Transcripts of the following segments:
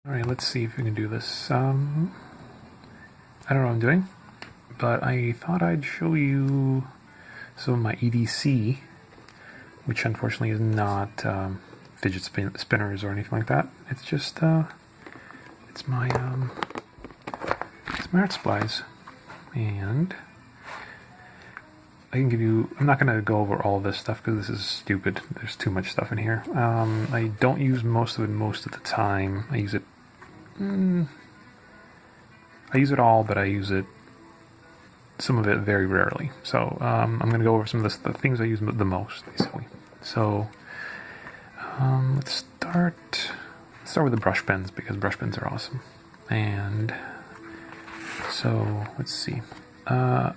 Alright, let's see if we can do this. I don't know what I'm doing, but I thought I'd show you some of my EDC, which unfortunately is not fidget spinners or anything like that. It's just it's my art supplies, and I can give you. I'm not going to go over all this stuff because this is stupid. There's too much stuff in here. I don't use most of it most of the time. I use it. I use it all, but I use it. Some of it very rarely. So I'm going to go over some of the things I use the most, basically. So let's start with the brush pens because brush pens are awesome. And so let's see. I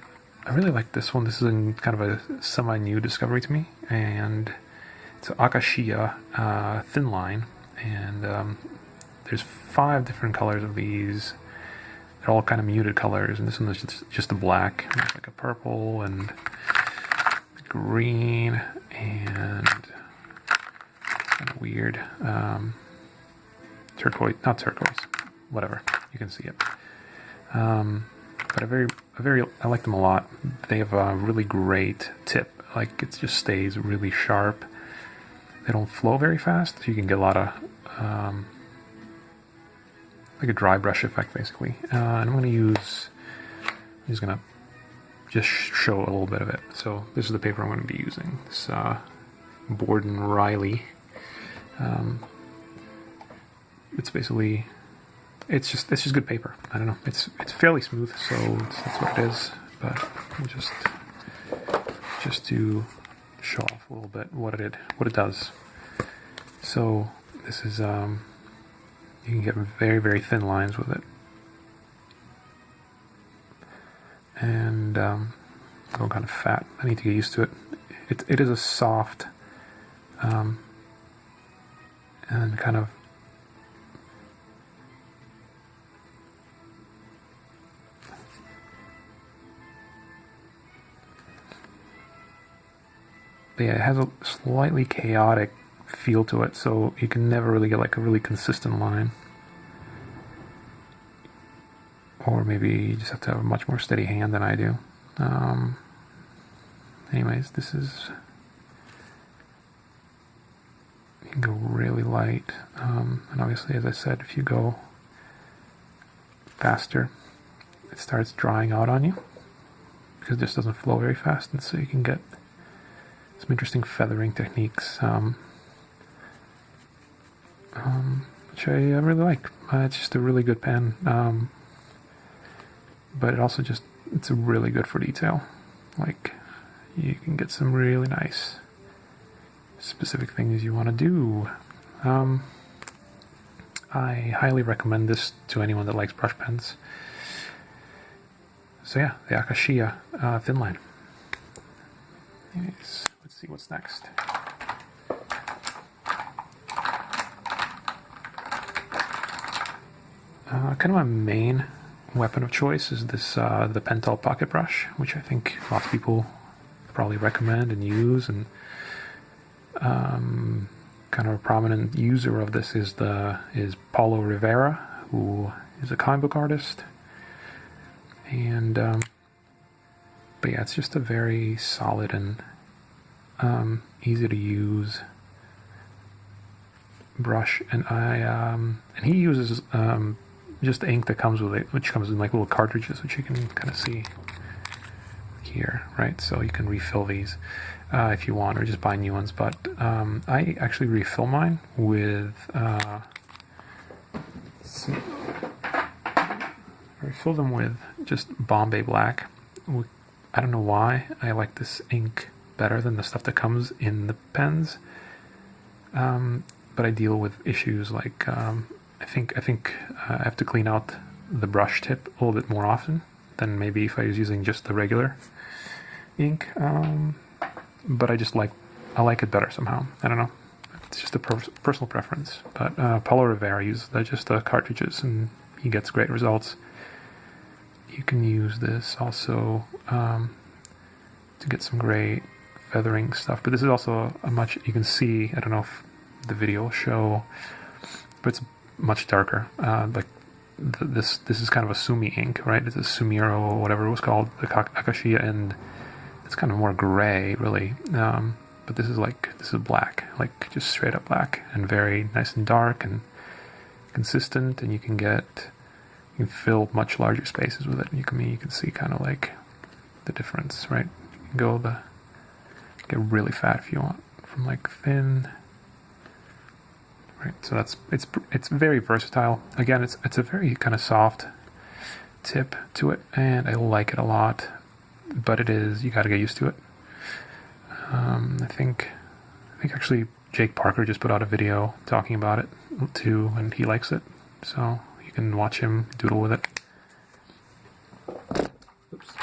really like this one. This is kind of a semi-new discovery to me, and it's an Akashiya ThinLINE, and there's 5 different colors of these. They're all kind of muted colors, and this one is just a black. There's like a purple and green and kind of weird turquoise, not turquoise, whatever. You can see it. But I like them a lot. They have a really great tip. Like, it just stays really sharp. They don't flow very fast, so you can get a lot of like a dry brush effect, basically. And I'm going to use. I'm just going to show a little bit of it. So this is the paper I'm going to be using. This Borden Riley. It's basically. It's just good paper. I don't know. It's fairly smooth, so that's what it is. But we'll just to show off a little bit what it does. So this is you can get very, very thin lines with it, and I'm kind of fat. I need to get used to it. It is a soft and kind of. But yeah, it has a slightly chaotic feel to it, so you can never really get like a really consistent line. Or maybe you just have to have a much more steady hand than I do. Anyways, this is. You can go really light, and obviously, as I said, if you go faster, it starts drying out on you because it just doesn't flow very fast, and so you can get some interesting feathering techniques, which I really like. It's just a really good pen, but it also it's really good for detail. Like, you can get some really nice specific things you want to do. I highly recommend this to anyone that likes brush pens. So yeah, the Akashiya ThinLINE. Anyways, let's see what's next. Kind of my main weapon of choice is this the Pentel pocket brush, which I think lots of people probably recommend and use, and kind of a prominent user of this is Paulo Rivera, who is a comic book artist, and but yeah, it's just a very solid and easy to use brush, and and he uses just ink that comes with it, which comes in like little cartridges, which you can kind of see here, right? So you can refill these if you want, or just buy new ones. But I actually refill mine with I refill them with just Bombay Black. I don't know why I like this ink better than the stuff that comes in the pens, but I deal with issues like I think I have to clean out the brush tip a little bit more often than maybe if I was using just the regular ink. But I like it better somehow. I don't know. It's just a personal preference. But Paulo Rivera uses just the cartridges, and he gets great results. You can use this also to get some great feathering stuff. But this is also you can see, I don't know if the video will show, but it's much darker. This is kind of a Sumi ink, right? It's a Sumiro or whatever it was called, the Akashiya, and it's kind of more gray, really. But this is black, like just straight up black, and very nice and dark and consistent, and you can fill much larger spaces with it. And you can see kind of like the difference, right? You can get really fat if you want, from like thin. Right, so it's very versatile. Again, it's a very kind of soft tip to it, and I like it a lot. But you got to get used to it. I think actually Jake Parker just put out a video talking about it too, and he likes it. So you can watch him doodle with it. Oops.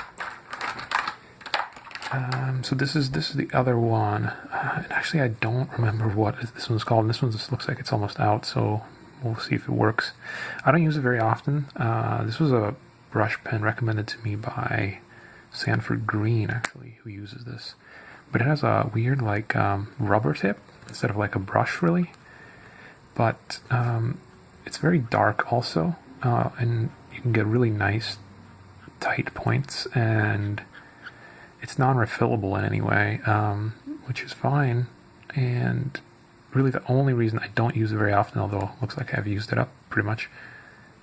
So this is the other one. And actually, I don't remember what this one's called. This one just looks like it's almost out, so we'll see if it works. I don't use it very often. This was a brush pen recommended to me by Sanford Green, actually, who uses this. But it has a weird, like, rubber tip instead of like a brush, really. But it's very dark also, and you can get really nice, tight points, and it's non-refillable in any way, which is fine. And really the only reason I don't use it very often, although it looks like I've used it up pretty much,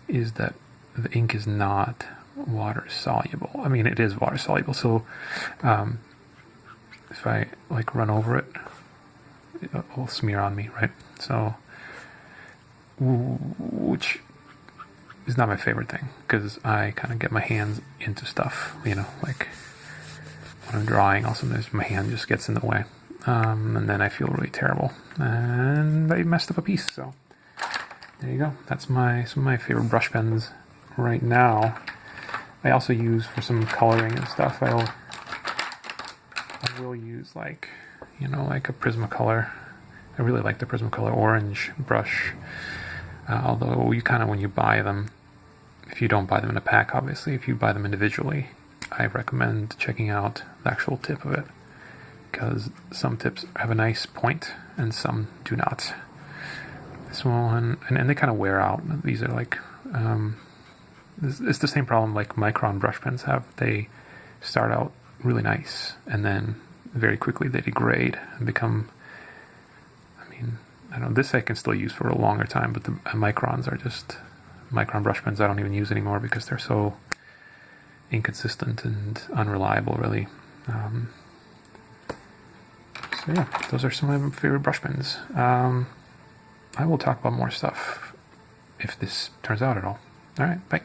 is that the ink is not water soluble. I mean, it is water soluble, so if I like run over it, it will smear on me, right? So, which is not my favorite thing, because I kind of get my hands into stuff, like when I'm drawing, also my hand just gets in the way, and then I feel really terrible, and I messed up a piece. So there you go. That's some of my favorite brush pens right now. I also use for some coloring and stuff. I will use like a Prismacolor. I really like the Prismacolor orange brush. Although when you buy them, if you don't buy them in a pack, obviously, if you buy them individually, I recommend checking out the actual tip of it, because some tips have a nice point and some do not. This one, and they kind of wear out. These are like, it's the same problem like micron brush pens have. They start out really nice, and then very quickly they degrade and become, I don't know, this I can still use for a longer time, but the microns are just, micron brush pens I don't even use anymore because they're so inconsistent and unreliable, really. So yeah, those are some of my favorite brush pens. I will talk about more stuff if this turns out at all. Alright, bye.